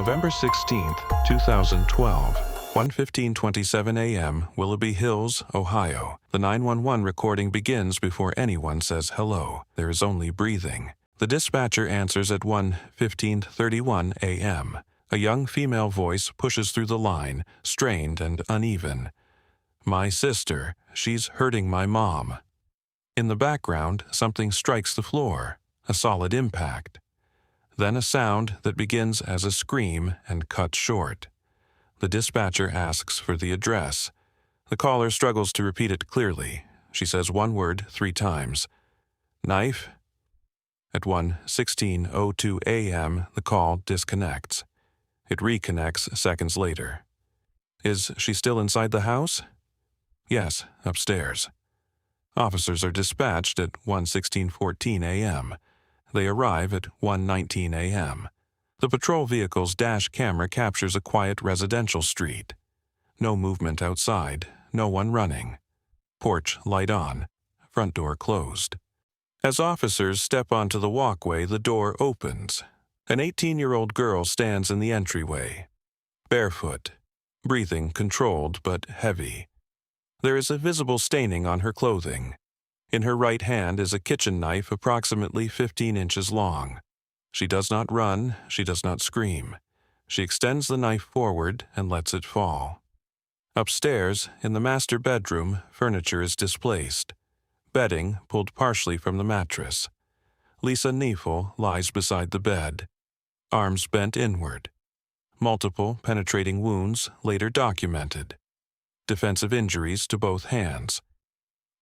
November 16th, 2012, 1:15:27 a.m., Willoughby Hills, Ohio. The 911 recording begins before anyone says hello. There is only breathing. The dispatcher answers at 1:15:31 a.m. A young female voice pushes through the line, strained and uneven. "My sister, she's hurting my mom." In the background, something strikes the floor, a solid impact. Then a sound that begins as a scream and cuts short. The dispatcher asks for the address. The caller struggles to repeat it clearly. She says one word 3 times. "Knife?" At 1:16:02 a.m., the call disconnects. It reconnects seconds later. Is she still inside the house? Yes, upstairs. Officers are dispatched at 1:16:14 a.m. They arrive at 1:19 a.m. The patrol vehicle's dash camera captures a quiet residential street. No movement outside, no one running. Porch light on, front door closed. As officers step onto the walkway, the door opens. An 18-year-old girl stands in the entryway, barefoot, breathing controlled but heavy. There is a visible staining on her clothing. In her right hand is a kitchen knife approximately 15 inches long. She does not run, she does not scream. She extends the knife forward and lets it fall. Upstairs, in the master bedroom, furniture is displaced. Bedding pulled partially from the mattress. Lisa Kniefel lies beside the bed, arms bent inward. Multiple penetrating wounds later documented. Defensive injuries to both hands.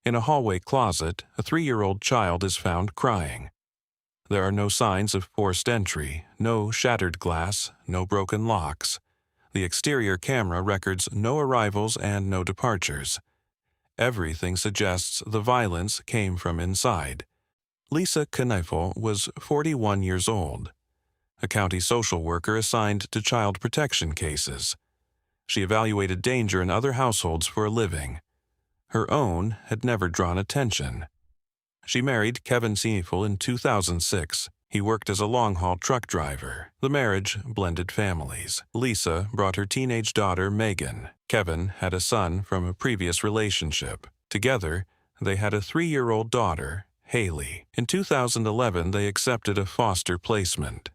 In a hallway closet, a 3-year-old child is found crying. There are no signs of forced entry, no shattered glass, no broken locks. The exterior camera records no arrivals and no departures. Everything suggests the violence came from inside. Lisa Kniefel was 41 years old, a county social worker assigned to child protection cases. She evaluated danger in other households for a living. Her own had never drawn attention. She married Kevin Kniefel in 2006. He worked as a long-haul truck driver. The marriage blended families. Lisa brought her teenage daughter, Megan. Kevin had a son from a previous relationship. Together, they had a 3-year-old daughter, Haley. In 2011, they accepted a foster placement.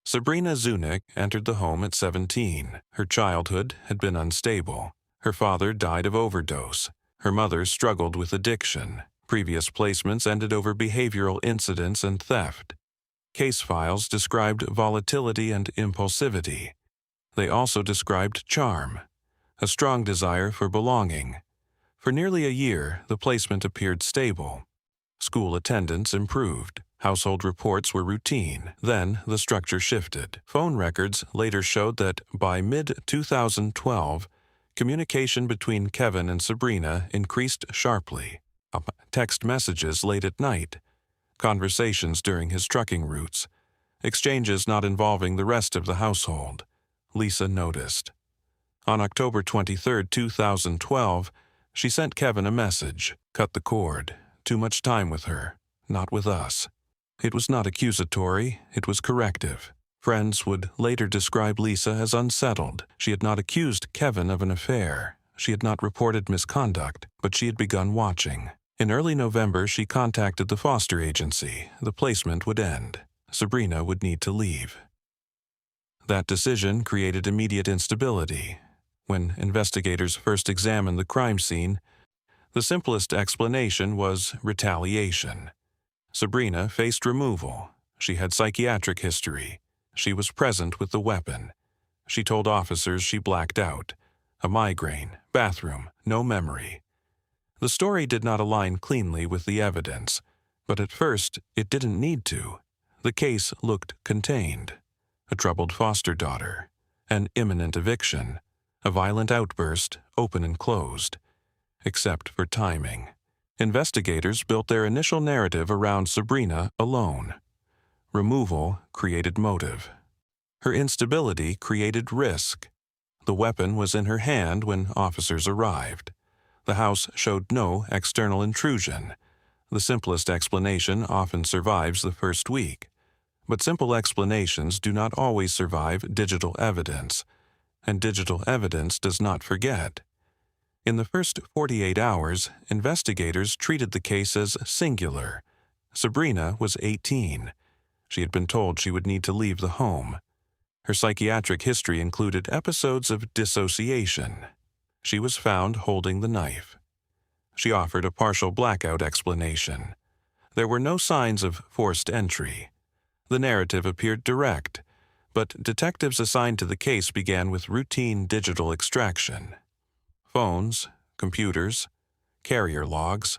Sabrina Zunick entered the home at 17. Her childhood had been unstable. Her father died of overdose. Her mother struggled with addiction. Previous placements ended over behavioral incidents and theft. Case files described volatility and impulsivity. They also described charm, a strong desire for belonging. For nearly a year, the placement appeared stable. School attendance improved. Household reports were routine. Then the structure shifted. Phone records later showed that by mid-2012, communication between Kevin and Sabrina increased sharply. Text messages late at night, conversations during his trucking routes, exchanges not involving the rest of the household. Lisa noticed. On October 23, 2012, she sent Kevin a message. "Cut the cord. Too much time with her. Not with us." It was not accusatory, it was corrective. Friends would later describe Lisa as unsettled. She had not accused Kevin of an affair. She had not reported misconduct, but she had begun watching. In early November, she contacted the foster agency. The placement would end. Sabrina would need to leave. That decision created immediate instability. When investigators first examined the crime scene, the simplest explanation was retaliation. Sabrina faced removal. She had psychiatric history. She was present with the weapon. She told officers she blacked out. A migraine, bathroom, no memory. The story did not align cleanly with the evidence, but at first it didn't need to. The case looked contained. A troubled foster daughter, an imminent eviction, a violent outburst, open and closed. Except for timing. Investigators built their initial narrative around Sabrina alone. Removal created motive. Her instability created risk. The weapon was in her hand when officers arrived. The house showed no external intrusion. The simplest explanation often survives the first week. But simple explanations do not always survive digital evidence, and digital evidence does not forget. In the first 48 hours, investigators treated the case as singular. Sabrina was 18. She had been told she would need to leave the home. Her psychiatric history included episodes of dissociation. She was found holding the knife. She offered a partial blackout explanation. There were no signs of forced entry. The narrative appeared direct, but detectives assigned to the case began with routine digital extraction. Phones, computers, carrier logs.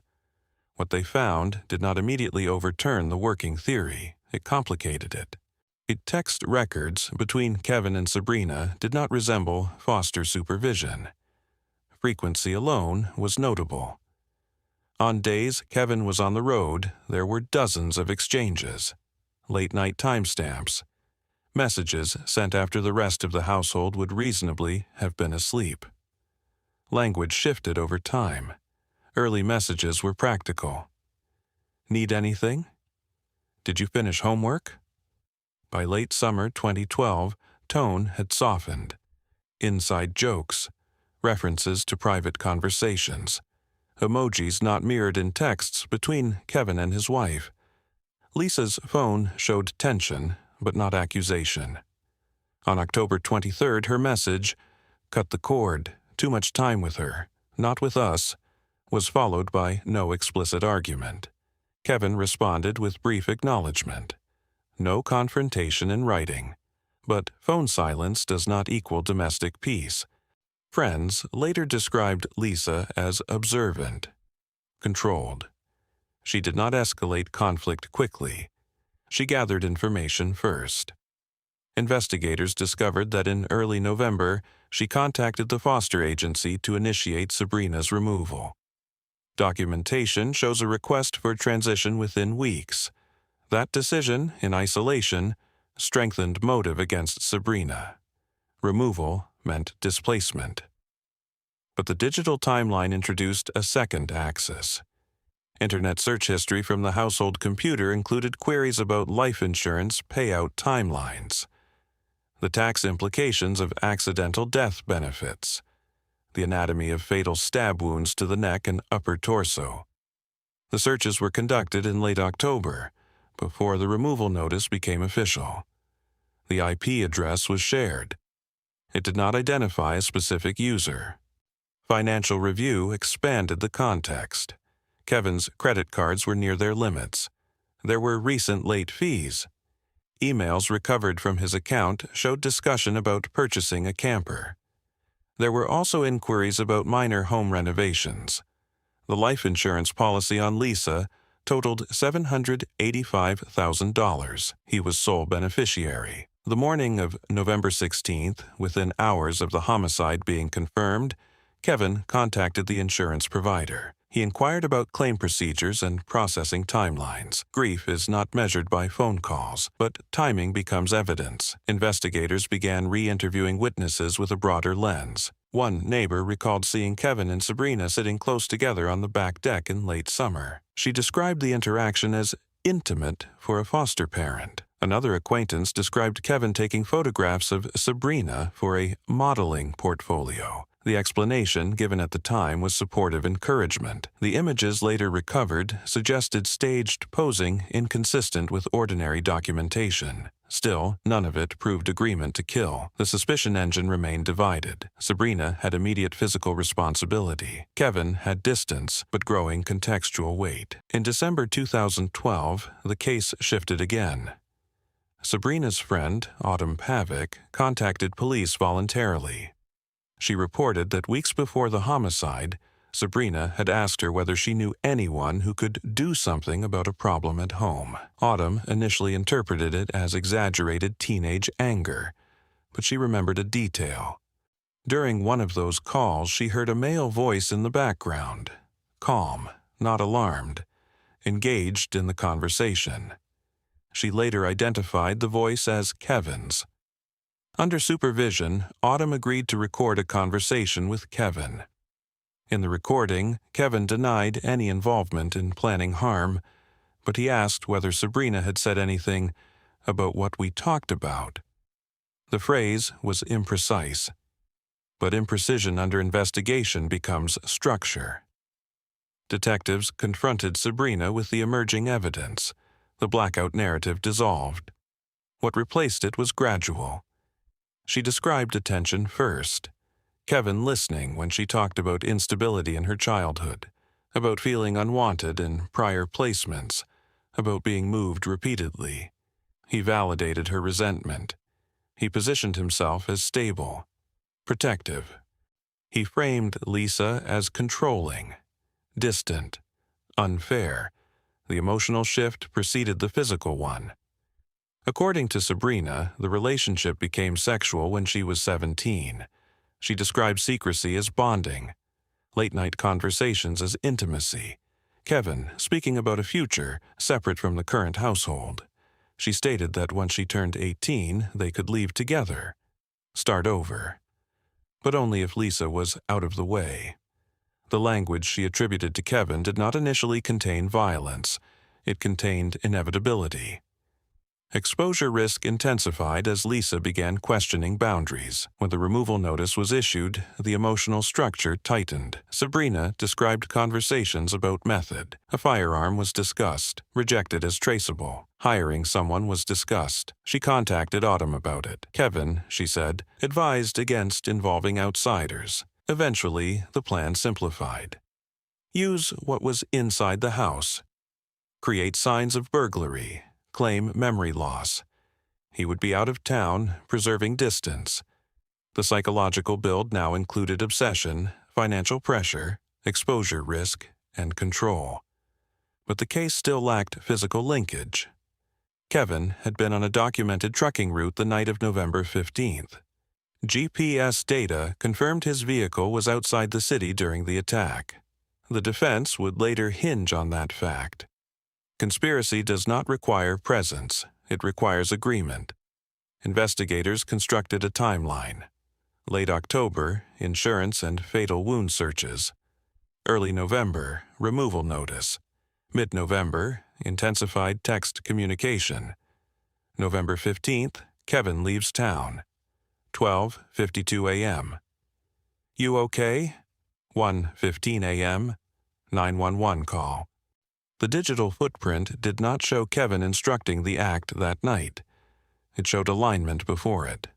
What they found did not immediately overturn the working theory. It complicated it. Text records between Kevin and Sabrina did not resemble foster supervision. Frequency alone was notable. On days Kevin was on the road, there were dozens of exchanges. Late-night timestamps. Messages sent after the rest of the household would reasonably have been asleep. Language shifted over time. Early messages were practical. Need anything? Did you finish homework? By late summer 2012, tone had softened. Inside jokes, references to private conversations, emojis not mirrored in texts between Kevin and his wife. Lisa's phone showed tension, but not accusation. On October 23rd, her message, "Cut the cord, too much time with her, not with us," was followed by no explicit argument. Kevin responded with brief acknowledgement. No confrontation in writing. But phone silence does not equal domestic peace. Friends later described Lisa as observant, controlled. She did not escalate conflict quickly. She gathered information first. Investigators discovered that in early November, she contacted the foster agency to initiate Sabrina's removal. Documentation shows a request for transition within weeks. That decision, in isolation, strengthened motive against Sabrina. Removal meant displacement. But the digital timeline introduced a second axis. Internet search history from the household computer included queries about life insurance payout timelines, the tax implications of accidental death benefits, the anatomy of fatal stab wounds to the neck and upper torso. The searches were conducted in late October, before the removal notice became official. The IP address was shared. It did not identify a specific user. Financial review expanded the context. Kevin's credit cards were near their limits. There were recent late fees. Emails recovered from his account showed discussion about purchasing a camper. There were also inquiries about minor home renovations. The life insurance policy on Lisa totaled $785,000. He was sole beneficiary. The morning of November 16th, within hours of the homicide being confirmed, Kevin contacted the insurance provider. He inquired about claim procedures and processing timelines. Grief is not measured by phone calls, but timing becomes evidence. Investigators began re-interviewing witnesses with a broader lens. One neighbor recalled seeing Kevin and Sabrina sitting close together on the back deck in late summer. She described the interaction as intimate for a foster parent. Another acquaintance described Kevin taking photographs of Sabrina for a modeling portfolio. The explanation given at the time was supportive encouragement. The images later recovered suggested staged posing inconsistent with ordinary documentation. Still, none of it proved agreement to kill. The suspicion engine remained divided. Sabrina had immediate physical responsibility. Kevin had distance, but growing contextual weight. In December 2012, the case shifted again. Sabrina's friend, Autumn Pavick, contacted police voluntarily. She reported that weeks before the homicide, Sabrina had asked her whether she knew anyone who could do something about a problem at home. Autumn initially interpreted it as exaggerated teenage anger, but she remembered a detail. During one of those calls, she heard a male voice in the background, calm, not alarmed, engaged in the conversation. She later identified the voice as Kevin's. Under supervision, Autumn agreed to record a conversation with Kevin. In the recording, Kevin denied any involvement in planning harm, but he asked whether Sabrina had said anything about what we talked about. The phrase was imprecise, but imprecision under investigation becomes structure. Detectives confronted Sabrina with the emerging evidence. The blackout narrative dissolved. What replaced it was gradual. She described attention first. Kevin listening when she talked about instability in her childhood, about feeling unwanted in prior placements, about being moved repeatedly. He validated her resentment. He positioned himself as stable, protective. He framed Lisa as controlling, distant, unfair. The emotional shift preceded the physical one. According to Sabrina, the relationship became sexual when she was 17. She described secrecy as bonding, late-night conversations as intimacy. Kevin speaking about a future separate from the current household. She stated that once she turned 18, they could leave together, start over. But only if Lisa was out of the way. The language she attributed to Kevin did not initially contain violence. It contained inevitability. Exposure risk intensified as Lisa began questioning boundaries. When the removal notice was issued, the emotional structure tightened. Sabrina described conversations about method. A firearm was discussed, rejected as traceable. Hiring someone was discussed. She contacted Autumn about it. Kevin, she said, advised against involving outsiders. Eventually, the plan simplified. Use what was inside the house. Create signs of burglary. Claim memory loss. He would be out of town, preserving distance. The psychological build now included obsession, financial pressure, exposure risk, and control. But the case still lacked physical linkage. Kevin had been on a documented trucking route the night of November 15th. GPS data confirmed his vehicle was outside the city during the attack. The defense would later hinge on that fact. Conspiracy does not require presence, it requires agreement. Investigators constructed a timeline. Late October, insurance and fatal wound searches. Early November, removal notice. Mid-November, intensified text communication. November 15th, Kevin leaves town. 12:52 a.m. You okay? 1:15 a.m. 911 call. The digital footprint did not show Kevin instructing the act that night. It showed alignment before it.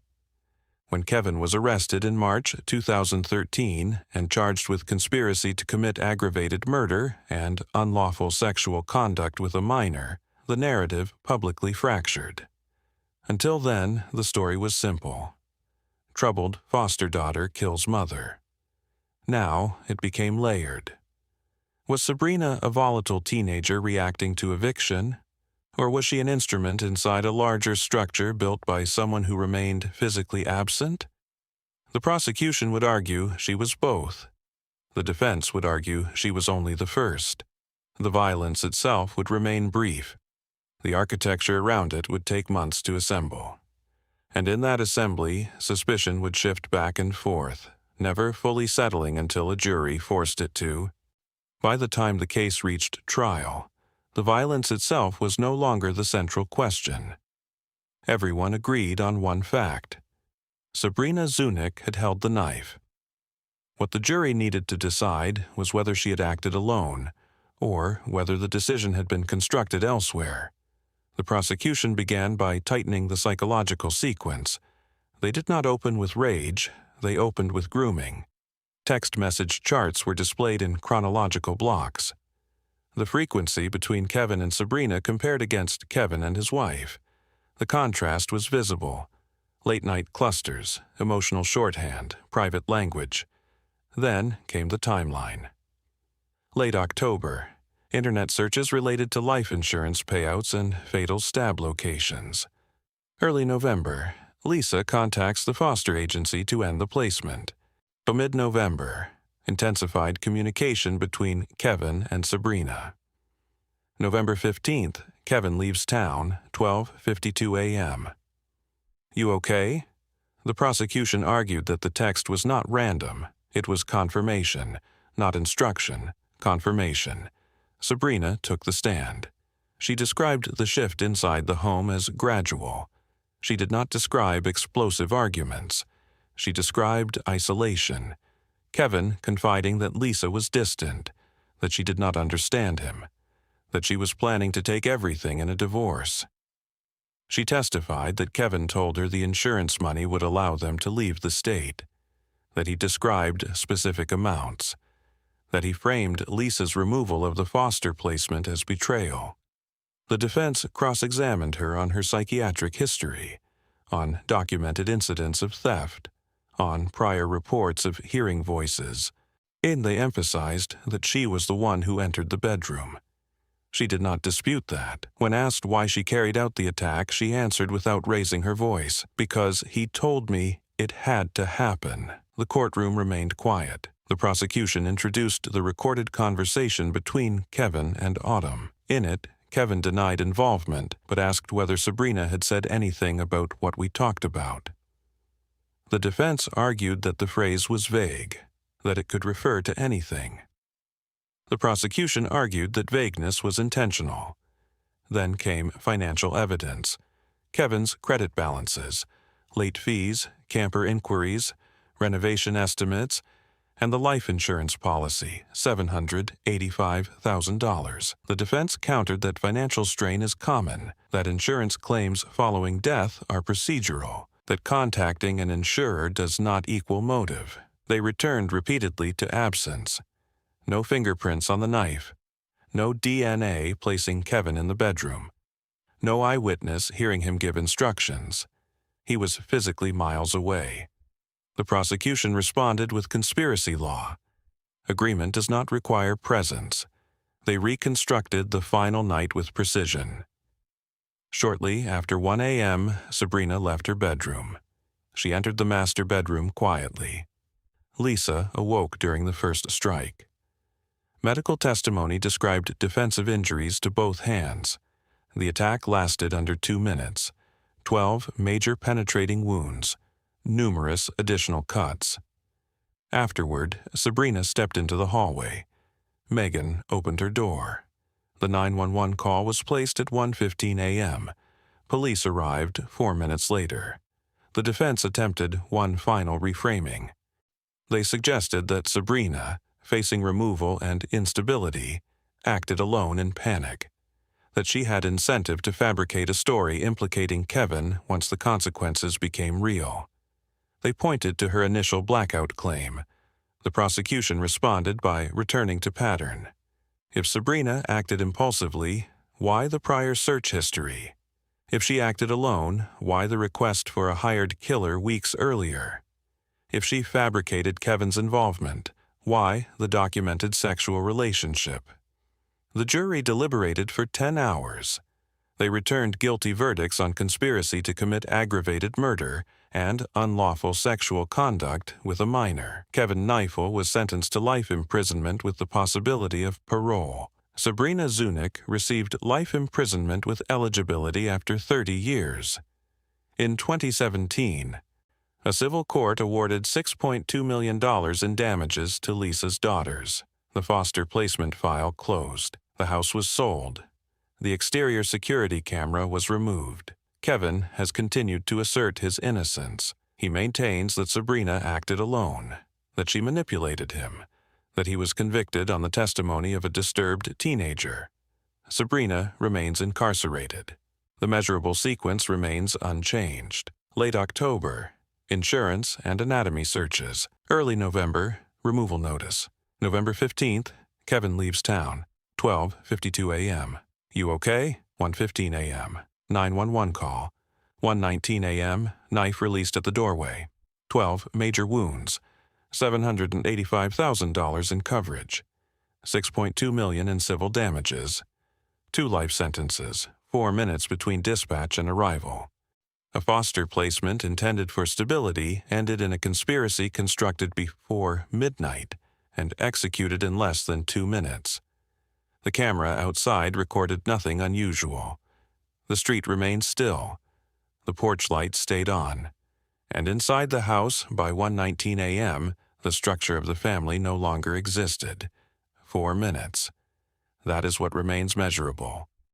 When Kevin was arrested in March 2013 and charged with conspiracy to commit aggravated murder and unlawful sexual conduct with a minor, the narrative publicly fractured. Until then, the story was simple. Troubled foster daughter kills mother. Now it became layered. Was Sabrina a volatile teenager reacting to eviction, or was she an instrument inside a larger structure built by someone who remained physically absent? The prosecution would argue she was both. The defense would argue she was only the first. The violence itself would remain brief. The architecture around it would take months to assemble. And in that assembly, suspicion would shift back and forth, never fully settling until a jury forced it to. By the time the case reached trial, the violence itself was no longer the central question. Everyone agreed on one fact. Sabrina Zunick had held the knife. What the jury needed to decide was whether she had acted alone, or whether the decision had been constructed elsewhere. The prosecution began by tightening the psychological sequence. They did not open with rage, they opened with grooming. Text message charts were displayed in chronological blocks. The frequency between Kevin and Sabrina compared against Kevin and his wife. The contrast was visible. Late-night clusters, emotional shorthand, private language. Then came the timeline. Late October, internet searches related to life insurance payouts and fatal stab locations. Early November, Lisa contacts the foster agency to end the placement. So mid-November, intensified communication between Kevin and Sabrina. November 15th, Kevin leaves town, 12:52 a.m. You okay? The prosecution argued that the text was not random. It was confirmation, not instruction, confirmation. Sabrina took the stand. She described the shift inside the home as gradual. She did not describe explosive arguments. She described isolation. Kevin confiding that Lisa was distant, that she did not understand him, that she was planning to take everything in a divorce. She testified that Kevin told her the insurance money would allow them to leave the state, that he described specific amounts, that he framed Lisa's removal of the foster placement as betrayal. The defense cross-examined her on her psychiatric history, on documented incidents of theft, on prior reports of hearing voices, and they emphasized that she was the one who entered the bedroom. She did not dispute that. When asked why she carried out the attack, she answered without raising her voice, "Because he told me it had to happen." The courtroom remained quiet. The prosecution introduced the recorded conversation between Kevin and Autumn. In it, Kevin denied involvement, but asked whether Sabrina had said anything about what we talked about. The defense argued that the phrase was vague, that it could refer to anything. The prosecution argued that vagueness was intentional. Then came financial evidence, Kevin's credit balances, late fees, camper inquiries, renovation estimates, and the life insurance policy, $785,000. The defense countered that financial strain is common, that insurance claims following death are procedural, that contacting an insurer does not equal motive. They returned repeatedly to absence. No fingerprints on the knife. No DNA placing Kevin in the bedroom. No eyewitness hearing him give instructions. He was physically miles away. The prosecution responded with conspiracy law. Agreement does not require presence. They reconstructed the final night with precision. Shortly after 1 a.m., Sabrina left her bedroom. She entered the master bedroom quietly. Lisa awoke during the first strike. Medical testimony described defensive injuries to both hands. The attack lasted under 2 minutes. 12 major penetrating wounds. Numerous additional cuts. Afterward, Sabrina stepped into the hallway. Megan opened her door. The 911 call was placed at 1:15 a.m. Police arrived 4 minutes later. The defense attempted one final reframing. They suggested that Sabrina, facing removal and instability, acted alone in panic, that she had incentive to fabricate a story implicating Kevin once the consequences became real. They pointed to her initial blackout claim. The prosecution responded by returning to pattern. If Sabrina acted impulsively, why the prior search history? If she acted alone, why the request for a hired killer weeks earlier? If she fabricated Kevin's involvement, why the documented sexual relationship? The jury deliberated for 10 hours. They returned guilty verdicts on conspiracy to commit aggravated murder and unlawful sexual conduct with a minor. Kevin Neifel was sentenced to life imprisonment with the possibility of parole. Sabrina Zunick received life imprisonment with eligibility after 30 years. In 2017, a civil court awarded $6.2 million in damages to Lisa's daughters. The foster placement file closed. The house was sold. The exterior security camera was removed. Kevin has continued to assert his innocence. He maintains that Sabrina acted alone, that she manipulated him, that he was convicted on the testimony of a disturbed teenager. Sabrina remains incarcerated. The measurable sequence remains unchanged. Late October, insurance and anatomy searches. Early November, removal notice. November 15th, Kevin leaves town. 12:52 a.m. You okay? 1:15 a.m. 911 call. 1:19 a.m. Knife released at the doorway. 12 major wounds. $785,000 in coverage. $6.2 million in civil damages. 2 life sentences. 4 minutes between dispatch and arrival. A foster placement intended for stability ended in a conspiracy constructed before midnight and executed in less than 2 minutes. The camera outside recorded nothing unusual. The street remained still. The porch light stayed on. And inside the house, by 1:19 a.m., the structure of the family no longer existed. 4 minutes. That is what remains measurable.